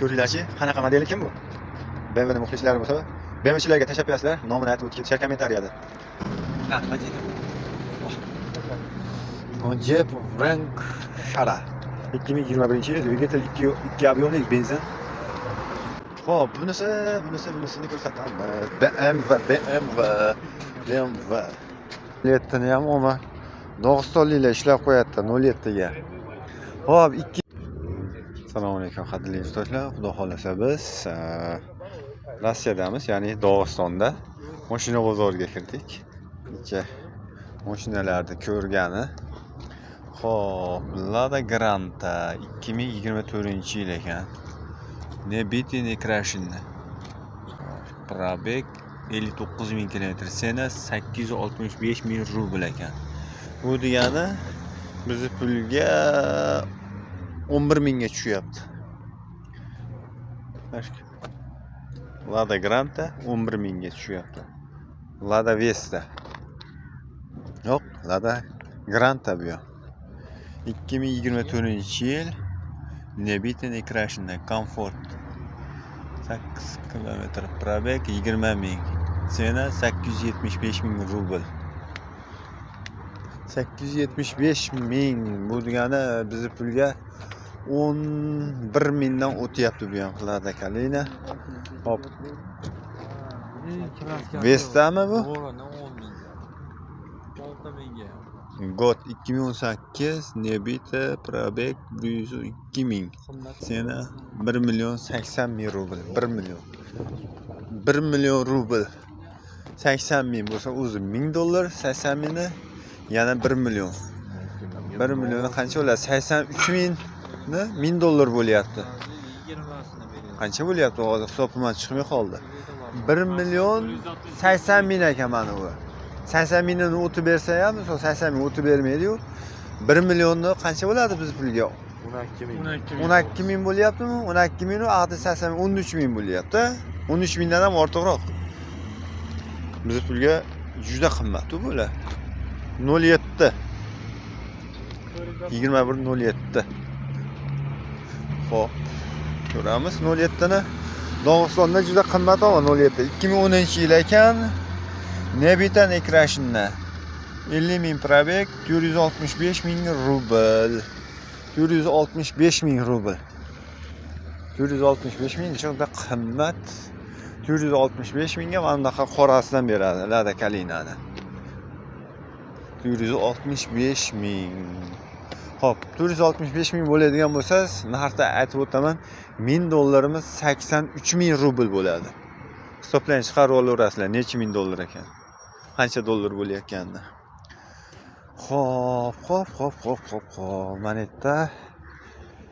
Ko'ringlarchi, qanaqa model ekan bu? BMW muxlislari bo'lsa, BMWchilarga tashab qo'yasizlar, nomini aytib o'tishar kommentariyada. Jeep Wrangler Shara 2021-yil dvigatel 2 объемlik benzin. Xo'p, bunisini ko'rsataman. BMW. Letni ham o'ma Dog'istonliklar ishlab qo'yapti 07 ga. Xo'p, Assalomu alaykum qadrli do'stlar. Xudo xolasa biz Rossiyadamiz, ya'ni Dog'istonda mashina bozoriga kirdik. Necha mashinalarni ko'rgani. Xo'p, Lada Granta 2024-yil ekan. Nebiti ne krashini. Probeg 59.000 km, sena 865.000 rubl ekan. Bu degani bizni pulga 11.000 ga tushyapti. Lada Granta 11.000 ga tushyapti. Lada Vesta. Yo'q, Lada Granta bu. 2024-yil Nebitini krashini Comfort 8 km, probeg 20.000, sena 875.000 rubl. 875.000 bu degani bizni pulga 11.000 dan o'tyapti bu ham Lada Kalina. Hop. Vestami bu? God 2018, Nebita, probeg 102.000, sena 1.080.000 rubl. 1 million rubl. 80.000 bo'lsa o'zi $1000, 80.000 yana 1 million. 1 million qancha bo'ladi? 83.000 ni $1000 bo'lyapti. Qancha bo'lyapti? Hozir hisobim chiqmay qoldi. 1 million 80.000 ekan mana bu. 80.000 ni o'tib bersa ham, 80.000 o'tib bermaydi-yu. 1 millionni qancha bo'ladi biz pulga? 12.000 bo'lyaptimi? 12.000 u aqdi 80.000 13.000 bo'lyapti. 13.000 dan ham ortiqroq. Biz pulga juda qimmat u bular. 07 2107. Xo'p, ko'ramiz 07 ni. Dog'istonda juda qimmat o 07. 2010-yil ekan. Nebita ne krashini 50.000 probeg 465.000 rubl. 465.000 rubl. 465.000 juda qimmat. 465.000 ga mana bunaqa qorasidan beradi Lada Kalinani. 465.000. Xo'p, 465.000 bo'ladigan bo'lsa, narxda aytib o'taman, $1000 $83.000 rubl bo'ladi. Hisoblanib chiqarib olaverasizlar, necha $1000 ekan. Qancha dollar bo'layotganini. Xo'p. Mana yerda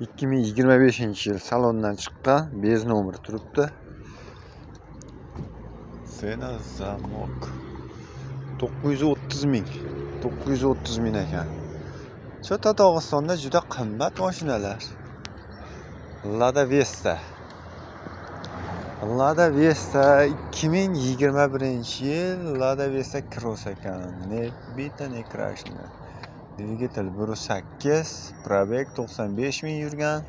2025-yil salondan chiqqan bez nomeri turibdi. Sena zamok 930.000. 930.000 ekan. Chota Dog'istonda juda qimmat mashinalar. Lada Vesta. Lada Vesta 2021-yil Lada Vesta Cross ekan. Nebita ne krashini. Dvigatel 1.8, probeg 95.000 yurgan.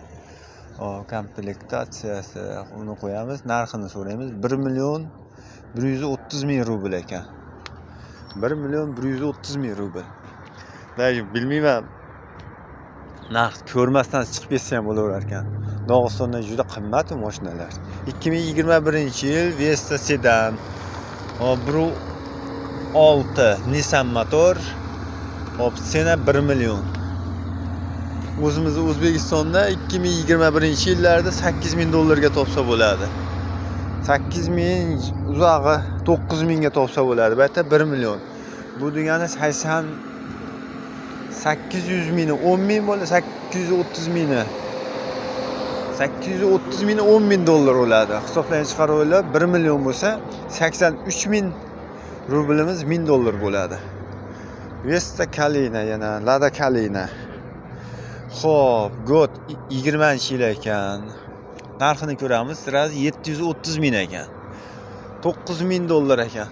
Komplektatsiyasi uni qo'yamiz, narxini so'raymiz. 1.130.000 rubl ekan. 1.130.000 rubl. Даже bilmayman. Narx ko'rmasdan chiqib ketsa ham bo'laverar ekan. Dog'istonda juda qimmat mashinalar. 2021-yil Vesta sedan. 1.6 Nissan motor. Hop, sena 1 million. O'zimiz O'zbekistonda 2021-yillarda $8.000 ga topsa bo'ladi. 8.000 uzog'i 9.000 ga topsa bo'ladi. Bu yerda 1 million. Bu degani 800.000 10.000 bo'ladi, 830.000. 830.000 $10.000 bo'ladi. Hisoblanib chiqarib olib 1 million bo'lsa 83.000 rublimiz $1000 bo'ladi. Vesta Kalina yana Lada Kalina. Xo'p, God 20-yil ekan. Narxini ko'ramiz, sirasi 730.000 ekan. $9.000 ekan.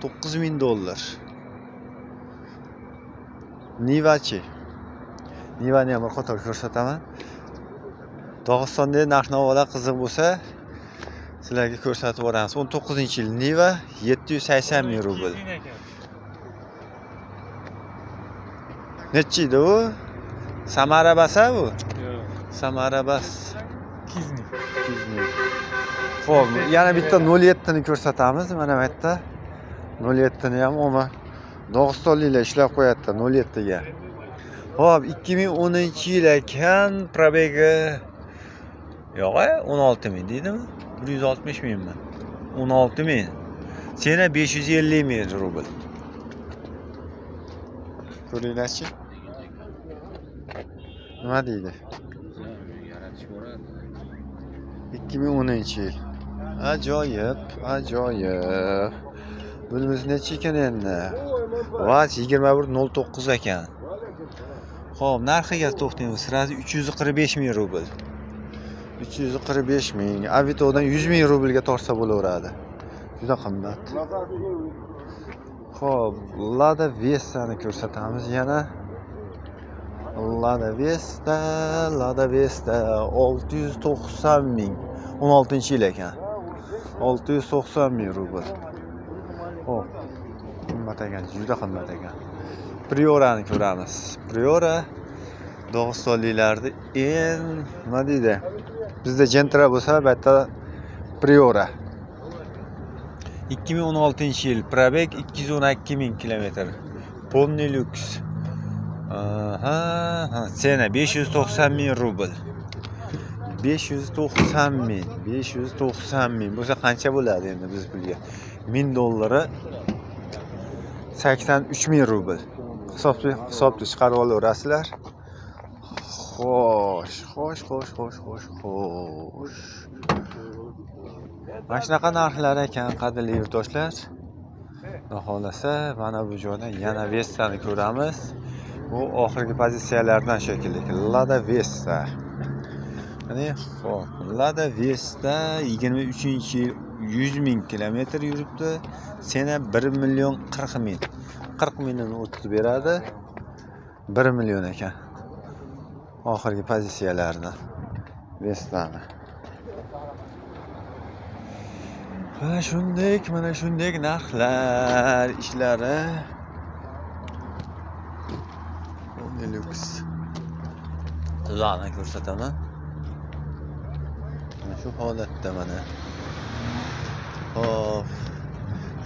$9.000. Nivachi. Nivani ham bir qator ko'rsataman. Dog'istonda narx-navolar qiziq bo'lsa, sizlarga ko'rsatib boramiz. 19-yil Niva 780 ming rubl. Necha edi u? Samara basa bu? Yo'q. Samara bas. 200 ming. Xo'p, yana bitta 07 ni ko'rsatamiz. Mana bu yerda 07 ni ham umuman Dog'istonliklar ishlab qo'yapti 07 ga. Xo'p, 2010-yil ekan, probegi yo'q, 16 ming deydimi? 160 mingmi? 16 ming. Sena 550 ming rubl. Ko'ringlarchi. Nima deydi? 2010-yil. Ajoyib. Bunimiz necha ekan endi? Vaz 21.09 ekan. Xo'p, narxiga to'xtaymiz. Sirasi 345 ming rubl. 345 ming. Avitodan 100 ming rublga tortsa bo'laveradi. Juda qimmat. Xo'p, Lada Vesta'ni ko'rsatamiz yana. Lada Vesta 690 ming. 16-yil ekan. 690 ming rubl. Xo'p, qimmat ekan, juda qimmat ekan. Priora'ni ko'ramiz. Priora Dog'istonliklarda eng nima deydi? Bizda Gentra bo'lsa, bu yerda Priora. 2016-yil probeg 212 ming kilometr. Polni lyuks. Sena 590 ming rubl. 590 ming bo'lsa qancha bo'ladi endi biz pulga? 1000 dollari 83 ming rubl. Hisobni chiqarib olaverasizlar. Xo'sh. Mana shunaqa narxlar ekan, qadrli yurtdoshlar. Xudo xolasa, mana bu joyda yana Vesta'ni ko'ramiz. Bu oxirgi pozitsiyalardan shekilli. Lada Vesta. Mana xo'p, Lada Vesta 23-yil 100 ming kilometr yuribdi. Sena 1 million 40 ming. 40 mingni o'tib beradi. 1 million ekan. Oxirgi pozitsiyalardan Vesta'ni. Mana shunday narxlar ishlari. Deluxe. Tuzani ko'rsataman. Mana shu holatda mana. Xo'p.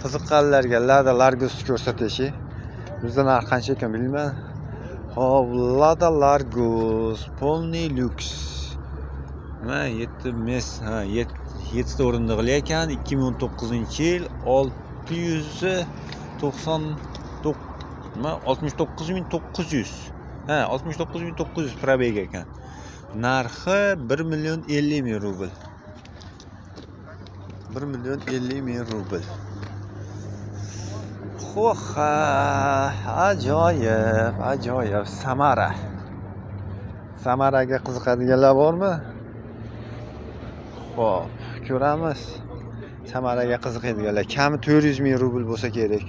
Qiziqqanlarga Lada Largus ko'rsatishi. Bizda narx qancha ekan bilmayman. Xo'p, Lada Largus Polni lyuks. Mana 7 mes, 7 o'rindiqli ekan. 2019-yil 669.900. 69.900 probeg ekan. Narxi 1 million 50 ming rubl. 1 million 50 ming rubl. Xo'ha, ajoyib. Samaraga qiziqadiganlar bormi? Xo'p, ko'ramiz. Samaraga qiziqadiganlar kami 400 ming rubl bo'lsa kerak.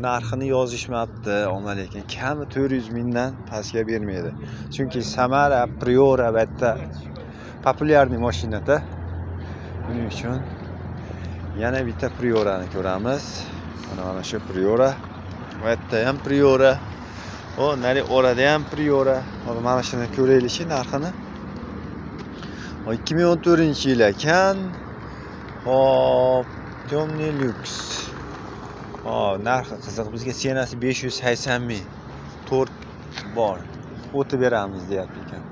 Narxini yozishmabdi, lekin kami 400 mingdan pastga bermaydi. Chunki Samara Priora bu yerda populyarniy mashinada. Buning uchun yana bitta Priorani ko'ramiz. Mana shu Priora. Bu yerda ham Priora. Nari orada ham Priora. Mana shuni ko'raylik narxini. 2014-yil ekan. Hop, Tomni Lux. Narxi qiziq. Bizga senasi 580 ming. Tork bor. O'tib beramiz deyapti ekan.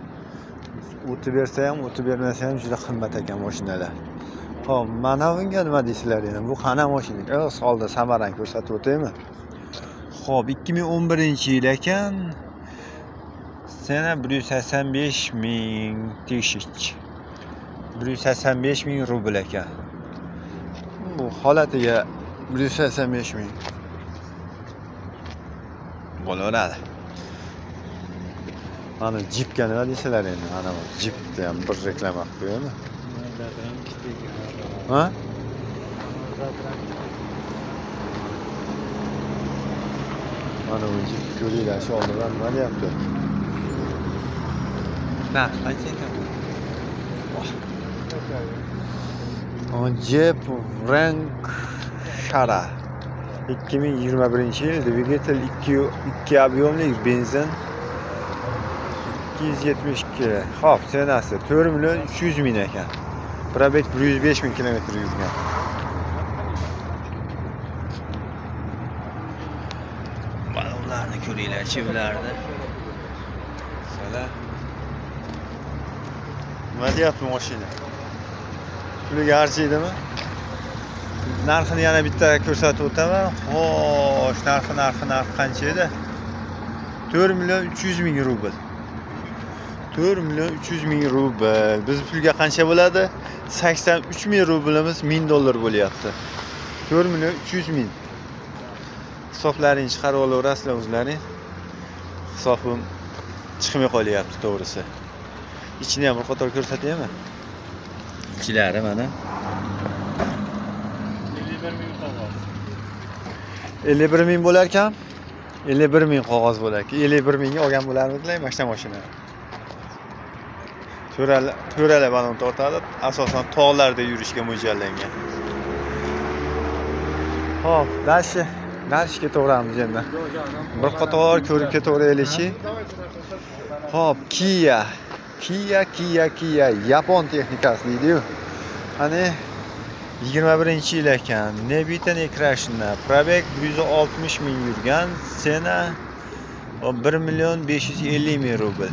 O'tib bersa ham, o'tib bermasa ham juda qimmat ekan mashinalar. Xo'p, mana bunga nima deysizlar endi? Bu qana mashina? Solda Samarani ko'rsatib o'taymi? Xo'p, 2011-yil ekan. Sena 185 ming tishich. 185 ming rubl ekan. Bu holatiga 185 ming bo'laveradi. Mana Jeepga nima deysizlar endi? Mana bu Jeepni ham bir reklama qilib qo'yaymi? Ha? Mana bu Jeep ko'ringlar, shu oldidan nima deyapti? Narx qancha ekan bu? Jeep Wrangler Shara 2021 yil, dvigatel 2 объемli, benzin 272. Xo'p, senasi 4 million 300 ming ekan. Probek 105 ming kilometr yurgan. Mana ularni ko'ringlar-chi, bularni. Sala. Nima deyapti mashina? Puliga arziydimi? Narxini yana bitta ko'rsatib o'taman. Xo'sh, narxi qancha edi? 4 million 300 ming rubl. 4 million 300 ming rubl. Biz pulga qancha bo'ladi? 83 ming rublimiz $1000 bo'lyapti. 4 million 300 ming. Hisoblaringizni chiqarib olaverasizlar o'zlaring. Hisobim chiqmay qolyapti to'g'risi. Ichini ham bir qator ko'rsataymi? Ichlari mana. 51 ming bo'lar ekan. 51 ming qog'oz bo'lar ekan. 51 mingga olgan bo'larmizlar mashina. To'ralar balon tortadi. Asosan tog'larda yurishga mo'ljallangan. Xo'p, dальше ketaveramiz endi. Bir qator ko'rib ketaveraylikchi. Xo'p, Kia Yapon texnikasi deydi-yu. Hani 21-yil ekan. Nebita Nekrashna. Probek 160 ming yurgan. Sena 1 million 550 ming rubl.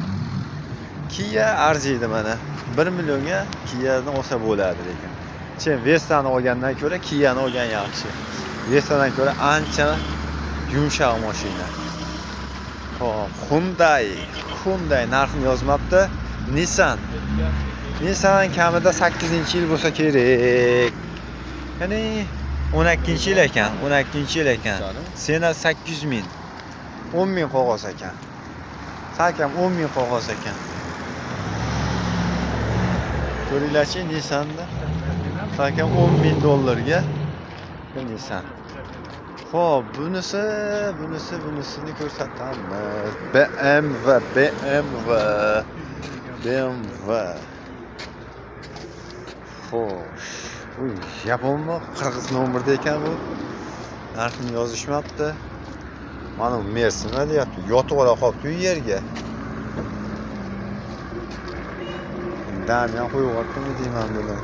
Kia arziydi mana. 1 millionga Kia'ni olsa bo'ladi lekin. Sen Vesta'ni olgandan ko'ra Kia'ni olgan yaxshi. Vesta'dan ko'ra ancha yumshoq mashina. Xo'p, Hyundai narxini yozmabdi. Nissan kamida 8-yil bo'lsa kerak. Ya'ni 12-yil ekan. Sena 800 ming. 10 ming qog'oz ekan. Salkam 10 ming qog'oz ekan. Ko'ringlarchi, Nissan'da salkam $10 ming Nissan. Xo'p, bunisini ko'rsatamiz. BMW. Xo'sh. Uy, Yaponmi? Qirg'iz nomerda ekan bu. Narxini yozishmabdi. Mana Mersi nima deyapti? Yotib ola qolibdi yerga. Damyan qo'yib yuboribdimi deyman buni.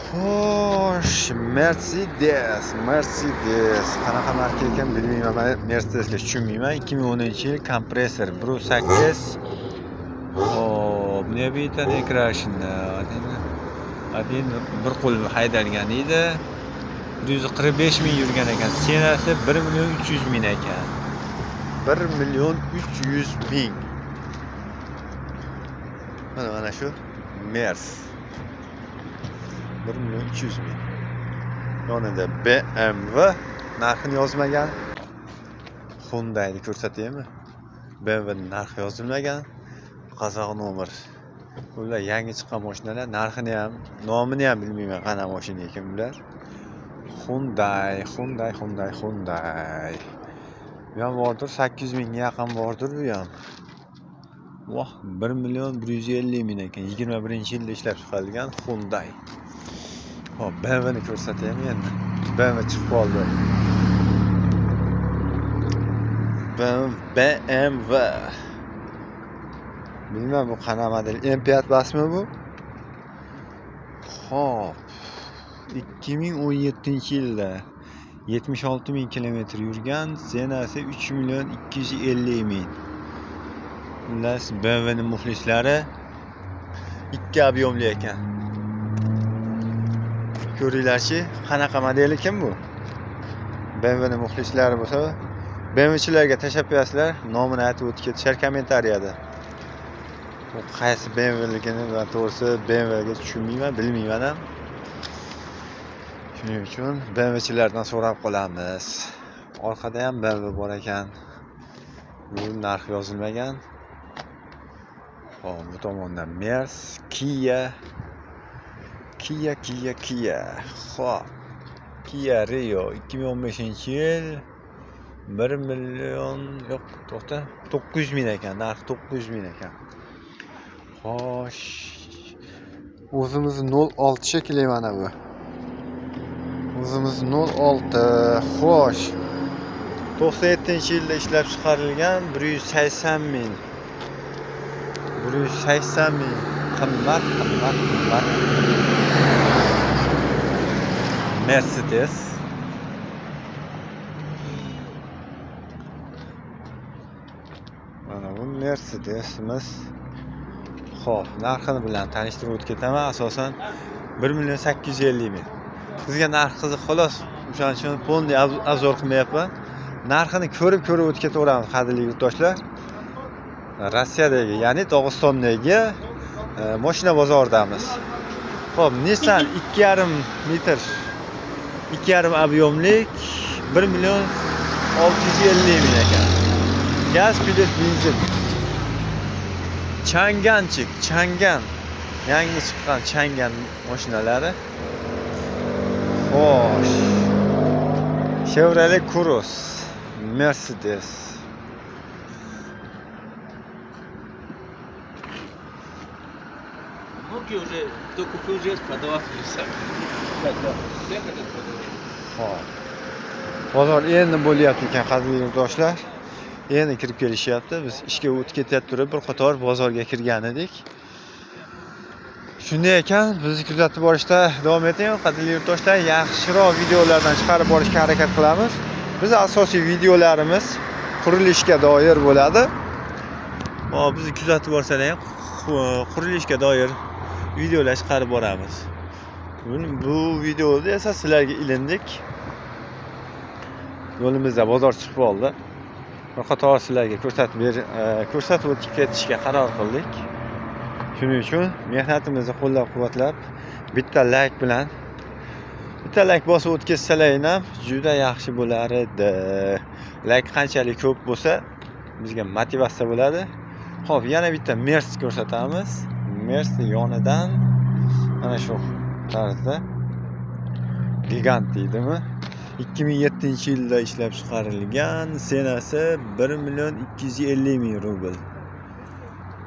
Xo'sh, Mercedes. Qanaqa marka ekan bilmayman. Men Mercedesga tushunmayman. 2010-yil kompressor 1.8. Xo'p, nebita Nekrashna. Adin bir qo'l haydalgan edi. 145 ming yurgan ekan. Senasi 1 million 300 ming ekan. 1 million 300 ming. Mana shu Mers. 1 million 300 ming. Yonida BMW narxini yozmagan. Hyundai'ni ko'rsataymi? BMW narxi yozilmagan. Qozoq nomer. Ular yangi chiqqan mashinalar, narxini ham, nomini ham bilmayman qanaqa mashina ekan bular. Hyundai. Bu ham bordir, 800 mingga yaqin bordir bu ham. Voh, 1 million 150 ming ekan. 21-yilda ishlab chiqarilgan Hyundai. Hop, BMWni ko'rsataymi endi. BMW chiqib qoldi. BMW. Bilmem bu qanaqa model. M5 basmi bu? Hop. 2017-yilda 76 ming kilometr yurgan, senasi 3 million 250 ming. Xullas, BMWning muxlislari 2 объемli ekan. Ko'ringlarchi, qanaqa model ekan bu? BMWning muxlislari bo'lsa, BMWchilarga tashab qo'yasizlar, nomini aytib o'tib ketishar kommentariyada. Bu qaysi BMWligini va to'g'risi BMWga tushunmayman, bilmayman ham. Shuning uchun BMWchilardan so'rab qolamiz. Orqada ham BMW bor ekan. Bu narx yozilmagan. Hop, bu tomonda Mers, Kia. Hop. Kia Rio 2015-yil 1 million yo'q, to'xta, 900 ming ekan, narxi 900 ming ekan. Xo'sh. O'zimiz 06 shekilli mana bu. O'zimiz 06. Xo'sh. 97-yilda ishlab chiqarilgan 180 ming. 180 ming. Qimmat. Mercedes. Mana bu Mercedesimiz. Xo'p, narxini bilan tanishtirib o'tib ketaman. Asosan 1.850 ming. Sizga narx qiziq xolos. O'shaning uchun fondi obzor qilmayapman. Narxini ko'rib o'tib ketaveramiz, qadrli yurtdoshlar. Rossiyadagi, ya'ni Dog'istondagi mashina bozoridamiz. Xo'p, Nissan 2,5 metr 2,5 объемlik 1.650 ming ekan. Gaz pilet benzin. Changan. Yangi chiqqan Changan mashinalari. Xo'sh. Chevrolet Cruze, Mercedes. Многие уже кто купил уже продавать уже сами. Все хотят продавать. Xo'p. Bozor endi bo'lyapti ekan, qadrli yurtdoshlar. Endi kirib kelishyapti. Biz ishga o'tib ketib turib bir qator bozorga kirgan edik. Shunday ekan, bizni kuzatib borishda davom eting, qadrli yurtdoshlar. Yaxshiroq videolardan chiqarib borishga harakat qilamiz. Biz asosiy videolarimiz qurilishga doir bo'ladi. Bizni kuzatib borsalar, qurilishga doir videolar chiqarib boramiz. Bu videoda esa sizlarga ilindik. Yo'limizda bozor chiqib oldi. Bir qator sizlarga ko'rsatib o'tib ketishga qaror qildik. Shuning uchun mehnatimizni qo'llab-quvvatlab, bitta like bosib o'tkazsalaring ham juda yaxshi bo'lar edi. Like qanchalik ko'p bo'lsa, bizga motivatsiya bo'ladi. Xo'p, yana bitta Mercedes ko'rsatamiz. Mercedes yonidan mana shu tarzda gigant deydimi? 2007-yilda ishlab chiqarilgan, senasi 1.250 ming rubl.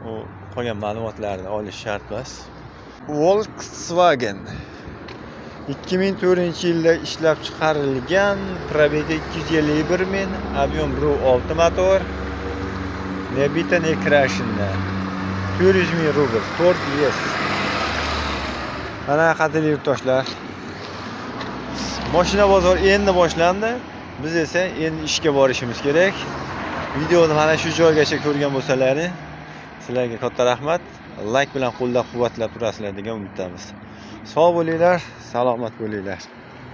O qolgan ma'lumotlarni olish shart emas. Volkswagen 2004-yilda ishlab chiqarilgan, probegi 251 ming, объем 1.6 motor, nebita ne crashında 400 ming rubl, 400. Mana qadrli yurtdoshlar, mashina bozor endi boshlandi. Biz esa endi ishga borishimiz kerak. Videoni mana shu joygacha ko'rgan bo'lsalaring, sizlarga katta rahmat. Like bilan qo'llab-quvvatlab turasizlar degan umiddamiz. Sog' bo'linglar, salomat bo'linglar.